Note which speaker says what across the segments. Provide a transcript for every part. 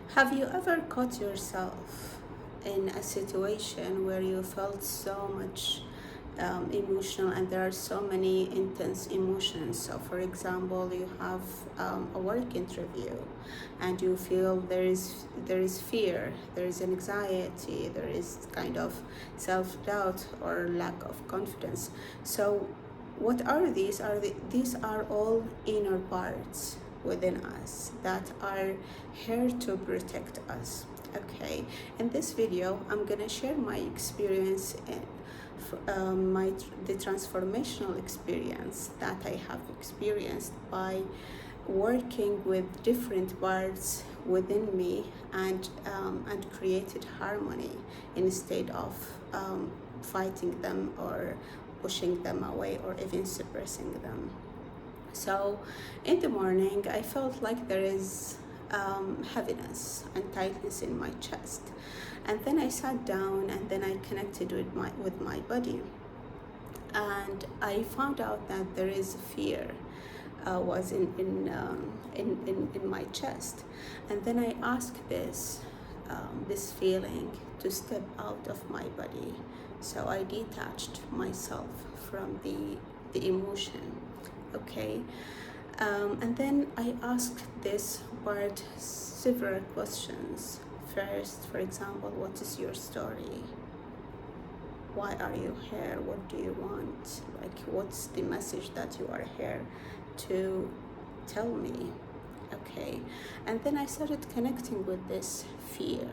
Speaker 1: Have you ever caught yourself in a situation where you felt so much emotional and there are so many intense emotions? So, for example, you have a work interview and you feel there is fear, there is anxiety, there is kind of self-doubt or lack of confidence. So, what are these? These are all inner parts within us that are here to protect us. Okay, in this video I'm gonna share my experience in the transformational experience that I have experienced by working with different parts within me and created harmony instead of fighting them or pushing them away or even suppressing them. So in the morning, I felt like there is heaviness and tightness in my chest. And then I sat down and then I connected with my body. And I found out that there is fear was in my chest. And then I asked this feeling to step out of my body. So I detached myself from the emotion. Okay, and then I asked this part several questions. First, for example, what is your story? Why are you here? What do you want? Like, what's the message that you are here to tell me? Okay, and then I started connecting with this fear,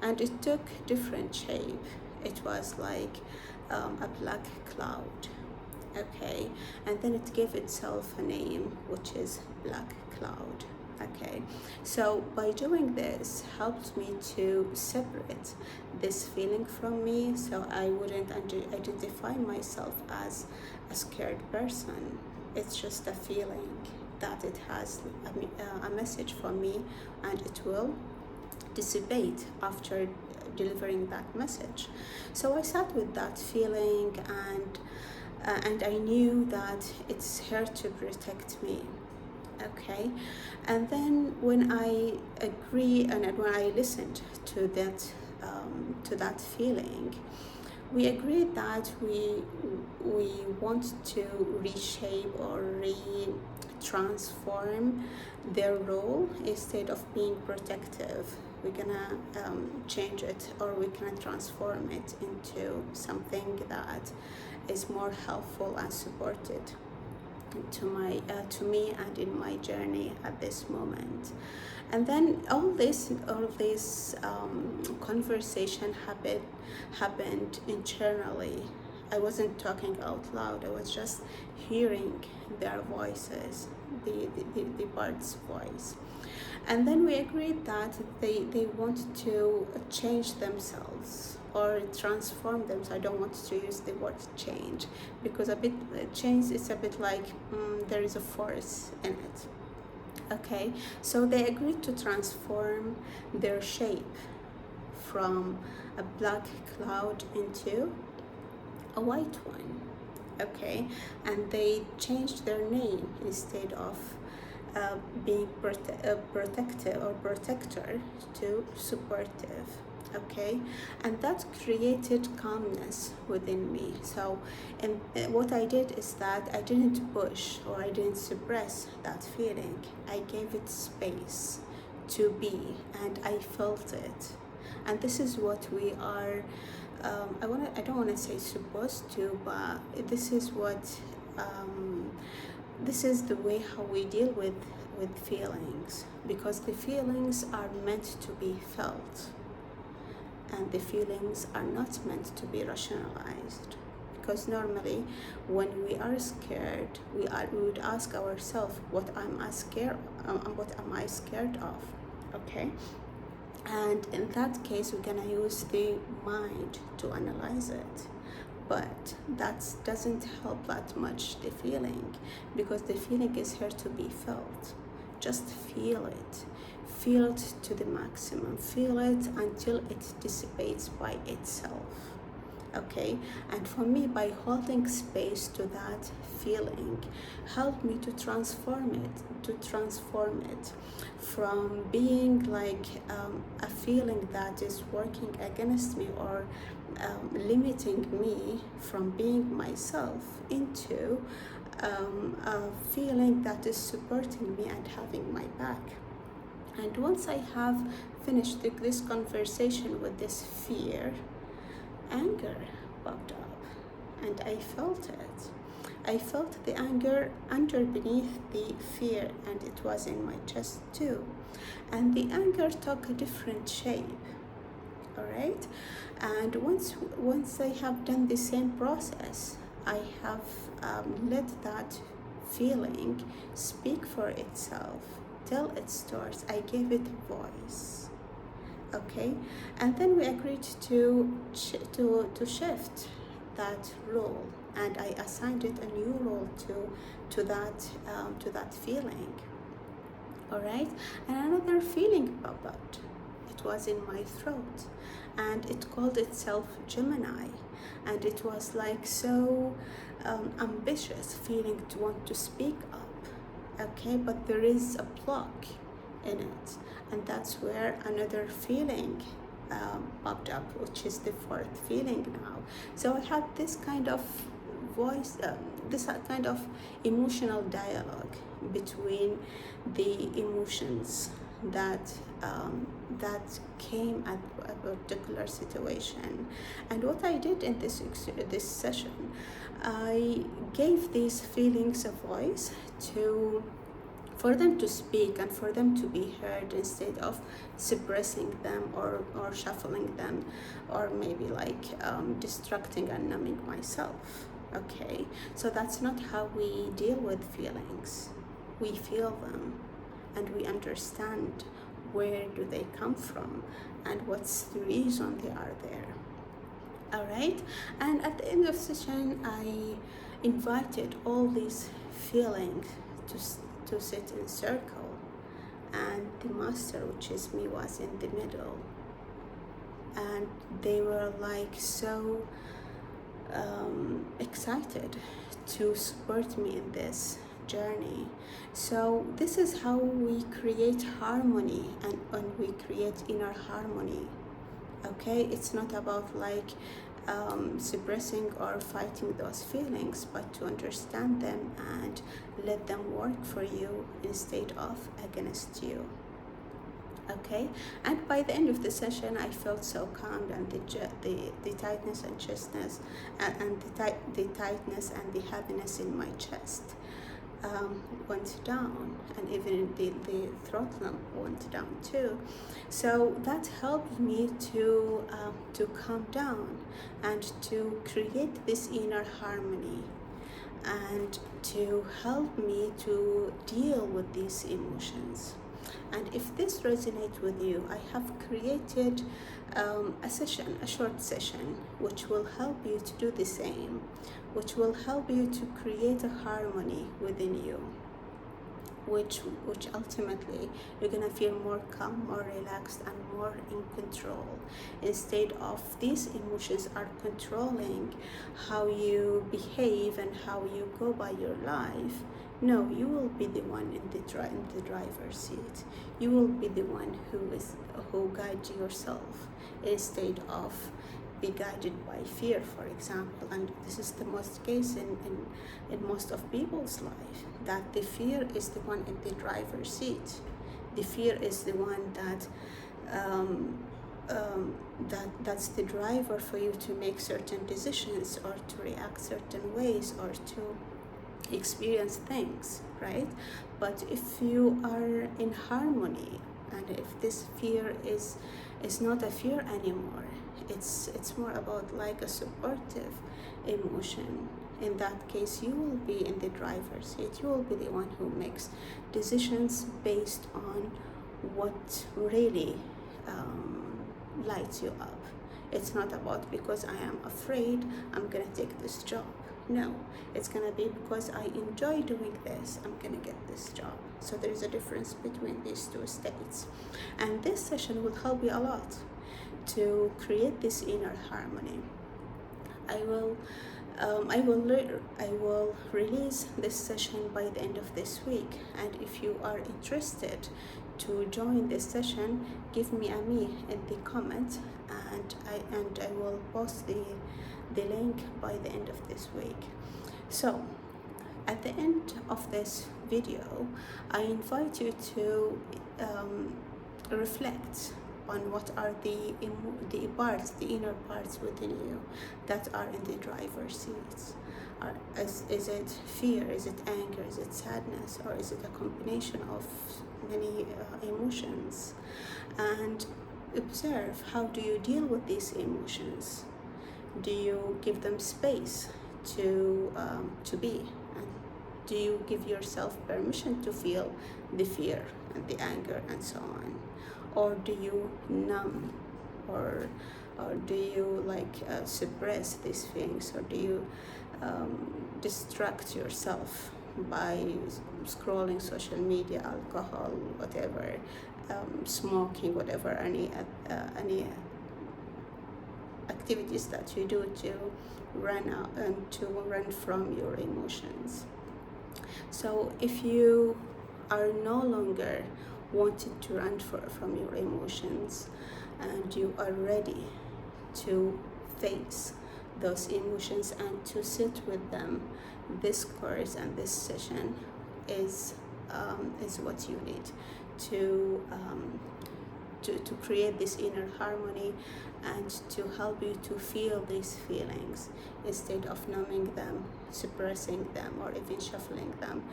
Speaker 1: and it took different shape. It was like a black cloud. Okay, and then it gave itself a name, which is black cloud. Okay, so by doing this helped me to separate this feeling from me, so I wouldn't identify myself as a scared person. It's just a feeling that it has a message for me, and it will dissipate after delivering that message. So I sat with that feeling, and I knew that it's here to protect me. Okay, and then when I agree and when I listened to that feeling, we agreed that we want to reshape or transform their role. Instead of being protective, we're gonna change it, or we can transform it into something that is more helpful and supported to me and in my journey at this moment. And then all this conversation happened internally. I wasn't talking out loud. I was just hearing their voices, the bird's voice. And then we agreed that they want to change themselves or transform them. So I don't want to use the word change, because a bit change is a bit like there is a force in it. Okay, so they agreed to transform their shape from a black cloud into a white one. Okay, and they changed their name. Instead of being protective or protector to supportive. Okay, and that created calmness within me. So, and what I did is that I didn't push or I didn't suppress that feeling. I gave it space to be, and I felt it. And this is what we are. I don't want to say supposed to, but this is what. This is the way how we deal with feelings, because the feelings are meant to be felt, and the feelings are not meant to be rationalized. Because normally when we are scared, we would ask ourselves, what am I scared of? Okay, and in that case we're gonna use the mind to analyze it. But that doesn't help that much the feeling, because the feeling is here to be felt. Just feel it to the maximum, feel it until it dissipates by itself. Okay, and for me, by holding space to that feeling helped me to transform it from being like a feeling that is working against me or limiting me from being myself into a feeling that is supporting me and having my back. And once I have finished this conversation with this fear, anger popped up, and I felt it. I felt the anger underneath the fear, and it was in my chest too. And the anger took a different shape. All right, and once I have done the same process, I have let that feeling speak for itself, tell its stories. I gave it a voice. Okay, and then we agreed to shift that role, and I assigned it a new role to that feeling. All right, and another feeling popped up. It was in my throat, and it called itself Gemini, and it was like so ambitious feeling to want to speak up. Okay, but there is a block in it, and that's where another feeling popped up, which is the fourth feeling now. So I had this kind of voice, this kind of emotional dialogue between the emotions that came at a particular situation. And what I did in this session, I gave these feelings a voice for them to speak and for them to be heard, instead of suppressing them or shuffling them, or maybe like distracting and numbing myself. Okay, so that's not how we deal with feelings. We feel them, and we understand where do they come from and what's the reason they are there. All right, and at the end of the session, I invited all these feelings to sit in circle, and the master, which is me, was in the middle, and they were like so excited to support me in this journey. So this is how we create harmony, and when we create inner harmony. Okay, it's not about like suppressing or fighting those feelings, but to understand them and let them work for you instead of against you. Okay, and by the end of the session, I felt so calm, and the tightness and chestness, and the tightness and the heaviness in my chest went down, and even the throat lump went down too. So that helped me to calm down and to create this inner harmony, and to help me to deal with these emotions. And if this resonates with you, I have created a short session, which will help you to do the same, which will help you to create a harmony within you, which ultimately you're gonna feel more calm, more relaxed, and more in control, instead of these emotions are controlling how you behave and how you go by your life. No, you will be the one in the driver's seat. You will be the one who guides yourself, instead of be guided by fear, for example. And this is the most case in most of people's life, that the fear is the one in the driver's seat. The fear is the one that's the driver for you to make certain decisions, or to react certain ways, or to experience things, right? But if you are in harmony, and if this fear is not a fear anymore, it's more about like a supportive emotion, in that case you will be in the driver's seat. You will be the one who makes decisions based on what really lights you up. It's not about, because I am afraid I'm gonna take this job. No, it's gonna be because I enjoy doing this, I'm gonna get this job. So there is a difference between these two states, and this session will help you a lot to create this inner harmony. I will release this session by the end of this week, and if you are interested to join this session, give me in the comment, and I will post the link by the end of this week. So at the end of this video, I invite you to reflect on what are the inner parts within you that are in the driver's seats. Is it fear? Is it anger? Is it sadness? Or is it a combination of many emotions? And observe, how do you deal with these emotions? Do you give them space to be? And do you give yourself permission to feel the fear and the anger and so on? Or do you numb, or do you suppress these things, or do you distract yourself by scrolling social media, alcohol, whatever, smoking, whatever, any activities that you do to run out and to run from your emotions? So if you are no longer wanting to run from your emotions, and you are ready to face those emotions and to sit with them, this course and this session is what you need to create this inner harmony, and to help you to feel these feelings instead of numbing them, suppressing them, or even shuffling them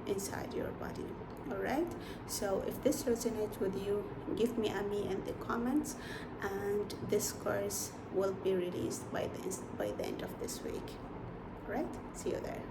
Speaker 1: inside your body. All right, so if this resonates with you, give me in the comments, and this course will be released by the end of this week. All right, see you there.